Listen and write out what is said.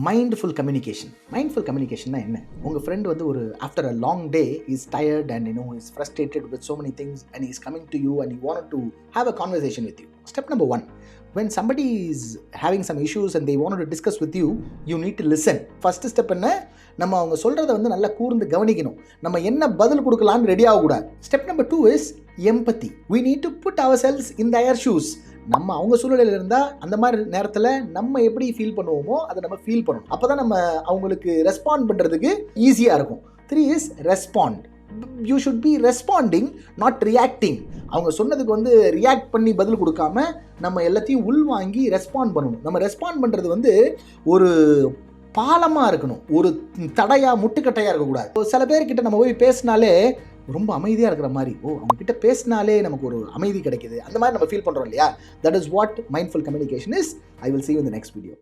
Mindful கம்யூனிகேஷன்னா என்ன? உங்கள் friend வந்து ஒரு after a long day is tired and is frustrated with so many things and he is coming to you and he wanted to have a conversation with you. Step number 1, when somebody is having some issues and they wanted to discuss with you, you need to listen. First step என்ன? நம்ம அவங்க சொல்கிறத வந்து நல்லா கூர்ந்து கவனிக்கணும். நம்ம என்ன பதில் கொடுக்கலான்னு ரெடி ஆகக்கூடாது. Step number 2 is empathy. we need to put ourselves in their shoes. நம்ம அவங்க சூழ்நிலையில் இருந்தால் அந்த மாதிரி நேரத்தில் நம்ம எப்படி ஃபீல் பண்ணுவோமோ அதை நம்ம ஃபீல் பண்ணணும். அப்போ தான் நம்ம அவங்களுக்கு ரெஸ்பாண்ட் பண்ணுறதுக்கு ஈஸியாக இருக்கும். 3 is respond. You should be responding, not reacting. அவங்க சொன்னதுக்கு வந்து ரியாக்ட் பண்ணி பதில் கொடுக்காம நம்ம எல்லாத்தையும் உள்வாங்கி ரெஸ்பாண்ட் பண்ணணும். நம்ம ரெஸ்பாண்ட் பண்ணுறது வந்து ஒரு பாலமாக இருக்கணும், ஒரு தடையாக முட்டுக்கட்டையாக இருக்கக்கூடாது. சில பேர்கிட்ட நம்ம போய் பேசினாலே ரொம்ப அமைதியாக இருக்கிற மாதிரி, அவங்க கிட்ட பேசினாலே நமக்கு ஒரு அமைதி கிடைக்குது, அந்த மாதிரி நம்ம ஃபீல் பண்ணுறோம் இல்லையா? That is what mindful communication is. I will see you in the next video.